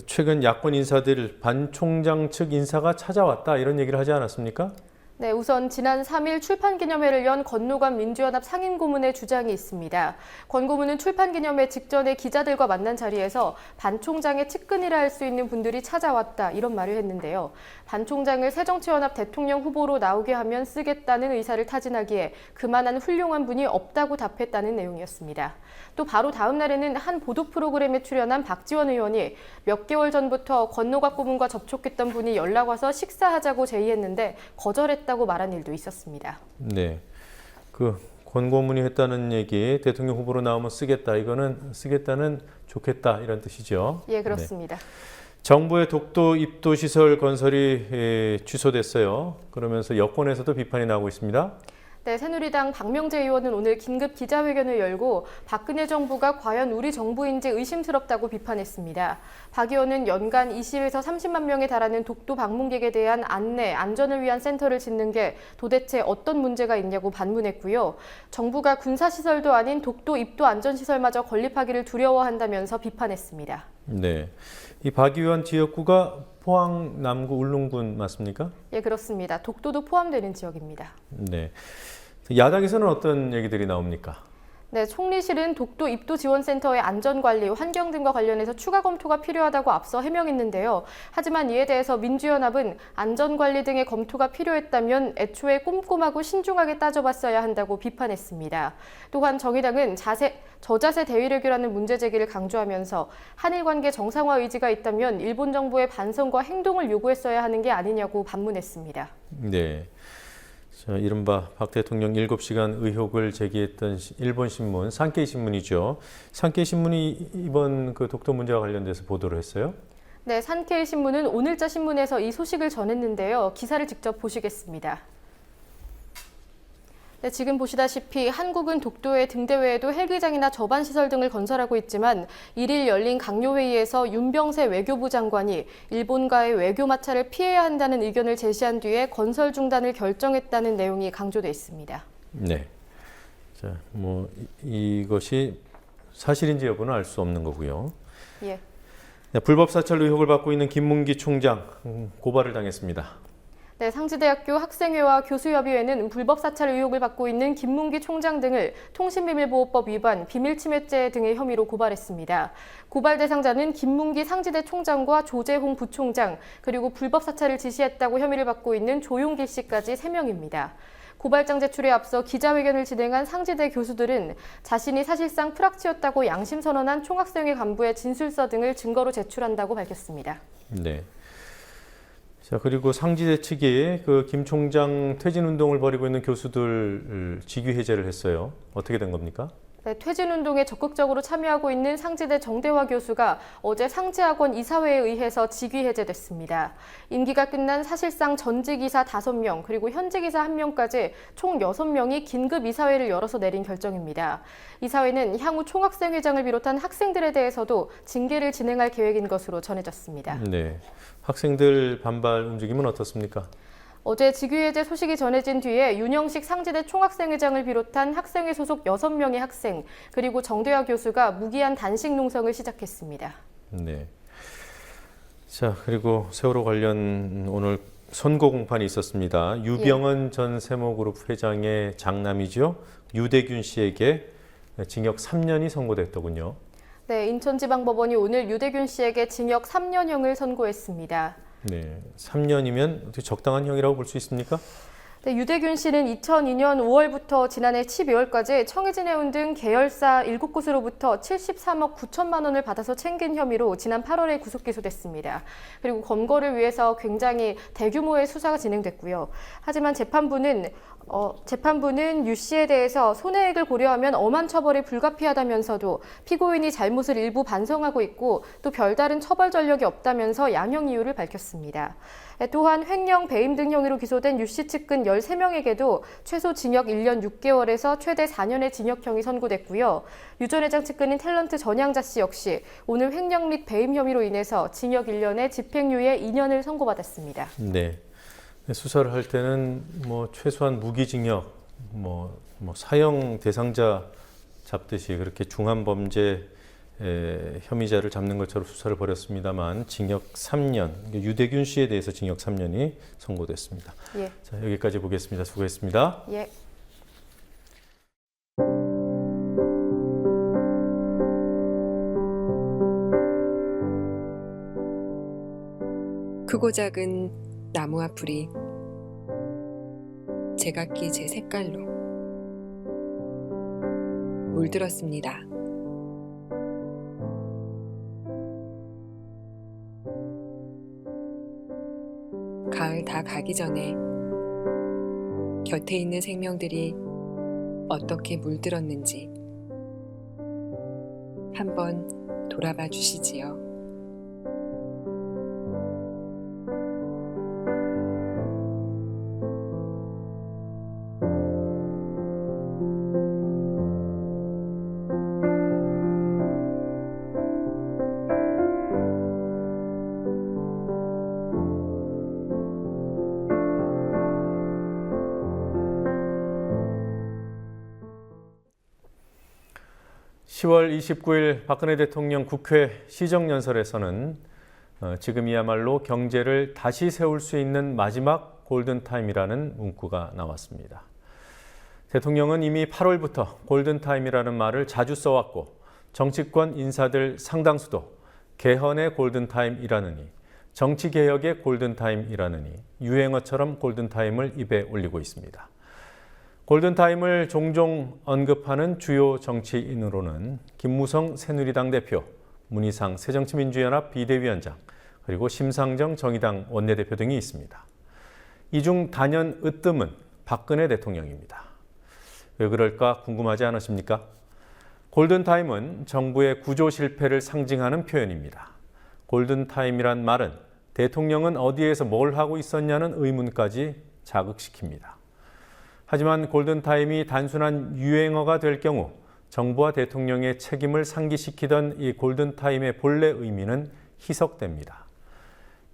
최근 야권 인사들 반 총장 측 인사가 찾아왔다 이런 얘기를 하지 않았습니까? 네, 우선 지난 3일 출판기념회를 연 권노관 민주연합 상임고문의 주장이 있습니다. 권 고문은 출판기념회 직전에 기자들과 만난 자리에서 반 총장의 측근이라 할 수 있는 분들이 찾아왔다 이런 말을 했는데요. 반 총장을 새정치연합 대통령 후보로 나오게 하면 쓰겠다는 의사를 타진하기에 그만한 훌륭한 분이 없다고 답했다는 내용이었습니다. 또 바로 다음 날에는 한 보도 프로그램에 출연한 박지원 의원이 몇 개월 전부터 권노갑 고문과 접촉했던 분이 연락 와서 식사하자고 제의했는데 거절했다고 말한 일도 있었습니다. 네, 권 고문이 했다는 얘기, 대통령 후보로 나오면 쓰겠다, 이거는 쓰겠다는 좋겠다 이런 뜻이죠. 예, 그렇습니다. 네. 정부의 독도 입도 시설 건설이 취소됐어요. 그러면서 여권에서도 비판이 나오고 있습니다. 네, 새누리당 박명재 의원은 오늘 긴급 기자회견을 열고 박근혜 정부가 과연 우리 정부인지 의심스럽다고 비판했습니다. 박 의원은 연간 20에서 30만 명에 달하는 독도 방문객에 대한 안내, 안전을 위한 센터를 짓는 게 도대체 어떤 문제가 있냐고 반문했고요. 정부가 군사시설도 아닌 독도 입도 안전시설마저 건립하기를 두려워한다면서 비판했습니다. 네, 이 박 의원 지역구가 포항 남구 울릉군 맞습니까? 예, 그렇습니다. 독도도 포함되는 지역입니다. 네. 야당에서는 어떤 얘기들이 나옵니까? 네, 총리실은 독도 입도 지원센터의 안전관리, 환경 등과 관련해서 추가 검토가 필요하다고 앞서 해명했는데요. 하지만 이에 대해서 민주연합은 안전관리 등의 검토가 필요했다면 애초에 꼼꼼하고 신중하게 따져봤어야 한다고 비판했습니다. 또한 정의당은 저자세 대위력이라는 문제 제기를 강조하면서 한일 관계 정상화 의지가 있다면 일본 정부의 반성과 행동을 요구했어야 하는 게 아니냐고 반문했습니다. 네. 이른바 박 대통령 7시간 의혹을 제기했던 일본 신문, 산케이 신문이죠. 산케이 신문이 이번 독도 문제와 관련돼서 보도를 했어요? 네, 산케이 신문은 오늘자 신문에서 이 소식을 전했는데요. 기사를 직접 보시겠습니다. 네, 지금 보시다시피 한국은 독도의 등대 외에도 헬기장이나 저반시설 등을 건설하고 있지만 1일 열린 강요회의에서 윤병세 외교부 장관이 일본과의 외교 마찰을 피해야 한다는 의견을 제시한 뒤에 건설 중단을 결정했다는 내용이 강조돼 있습니다. 네. 자, 이것이 사실인지 여부는 알 수 없는 거고요. 예. 네, 불법 사찰 의혹을 받고 있는 김문기 총장 고발을 당했습니다. 네, 상지대학교 학생회와 교수협의회는 불법 사찰 의혹을 받고 있는 김문기 총장 등을 통신비밀보호법 위반, 비밀침해죄 등의 혐의로 고발했습니다. 고발 대상자는 김문기 상지대 총장과 조재홍 부총장, 그리고 불법 사찰을 지시했다고 혐의를 받고 있는 조용길 씨까지 3명입니다. 고발장 제출에 앞서 기자회견을 진행한 상지대 교수들은 자신이 사실상 프락치였다고 양심 선언한 총학생회 간부의 진술서 등을 증거로 제출한다고 밝혔습니다. 네. 자, 그리고 상지대 측이 김 총장 퇴진 운동을 벌이고 있는 교수들 직위 해제를 했어요. 어떻게 된 겁니까? 네, 퇴진 운동에 적극적으로 참여하고 있는 상지대 정대화 교수가 어제 상지학원 이사회에 의해서 직위 해제됐습니다. 임기가 끝난 사실상 전직 이사 5명, 그리고 현직 이사 1명까지 총 6명이 긴급 이사회를 열어서 내린 결정입니다. 이사회는 향후 총학생회장을 비롯한 학생들에 대해서도 징계를 진행할 계획인 것으로 전해졌습니다. 네, 학생들 반발 움직임은 어떻습니까? 어제 직위해제 소식이 전해진 뒤에 윤영식 상지대 총학생회장을 비롯한 학생회 소속 6명의 학생, 그리고 정대화 교수가 무기한 단식 농성을 시작했습니다. 네. 자, 그리고 세월호 관련 오늘 선고 공판이 있었습니다. 유병헌 전 세모그룹 회장의 장남이죠. 유대균 씨에게 징역 3년이 선고됐더군요. 네, 인천지방법원이 오늘 유대균 씨에게 징역 3년형을 선고했습니다. 네, 3년이면 어떻게 적당한 형이라고 볼 수 있습니까? 네, 유대균 씨는 2002년 5월부터 지난해 12월까지 청해진해운 등 계열사 7곳으로부터 73억 9천만 원을 받아서 챙긴 혐의로 지난 8월에 구속 기소됐습니다. 그리고 검거를 위해서 굉장히 대규모의 수사가 진행됐고요. 하지만 재판부는 유 씨에 대해서 손해액을 고려하면 엄한 처벌이 불가피하다면서도 피고인이 잘못을 일부 반성하고 있고 또 별다른 처벌 전력이 없다면서 양형 이유를 밝혔습니다. 또한 횡령, 배임 등 혐의로 기소된 유 씨 측근 13명에게도 최소 징역 1년 6개월에서 최대 4년의 징역형이 선고됐고요. 유 전 회장 측근인 탤런트 전향자 씨 역시 오늘 횡령 및 배임 혐의로 인해서 징역 1년에 집행유예 2년을 선고받았습니다. 네. 수사를 할 때는 최소한 무기징역, 사형 대상자 잡듯이 그렇게 중한 범죄 혐의자를 잡는 것처럼 수사를 벌였습니다만 징역 3년, 유대균 씨에 대해서 징역 3년이 선고됐습니다. 예. 자, 여기까지 보겠습니다. 수고했습니다. 예. 크고 작은 나무와 풀이 제각기 제 색깔로 물들었습니다. 가을 다 가기 전에 곁에 있는 생명들이 어떻게 물들었는지 한번 돌아봐 주시지요. (10월 29일) 박근혜 대통령 국회 시정연설에서는 지금이야말로 경제를 다시 세울 수 있는 마지막 골든타임이라는 문구가 나왔습니다. 대통령은 이미 8월부터 골든타임이라는 말을 자주 써왔고 정치권 인사들 상당수도 개헌의 골든타임이라느니 정치개혁의 골든타임이라느니 유행어처럼 골든타임을 입에 올리고 있습니다. 골든타임을 종종 언급하는 주요 정치인으로는 김무성 새누리당 대표, 문희상 새정치민주연합 비대위원장, 그리고 심상정 정의당 원내대표 등이 있습니다. 이 중 단연 으뜸은 박근혜 대통령입니다. 왜 그럴까 궁금하지 않으십니까? 골든타임은 정부의 구조 실패를 상징하는 표현입니다. 골든타임이란 말은 대통령은 어디에서 뭘 하고 있었냐는 의문까지 자극시킵니다. 하지만 골든타임이 단순한 유행어가 될 경우 정부와 대통령의 책임을 상기시키던 이 골든타임의 본래 의미는 희석됩니다.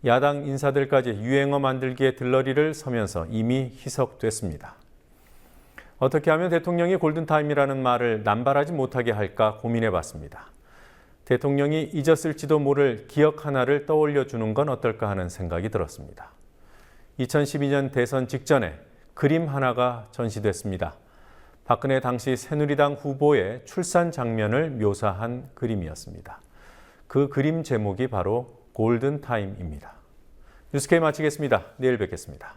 야당 인사들까지 유행어 만들기에 들러리를 서면서 이미 희석됐습니다. 어떻게 하면 대통령이 골든타임이라는 말을 남발하지 못하게 할까 고민해봤습니다. 대통령이 잊었을지도 모를 기억 하나를 떠올려주는 건 어떨까 하는 생각이 들었습니다. 2012년 대선 직전에 그림 하나가 전시됐습니다. 박근혜 당시 새누리당 후보의 출산 장면을 묘사한 그림이었습니다. 그 그림 제목이 바로 골든타임입니다. 뉴스K 마치겠습니다. 내일 뵙겠습니다.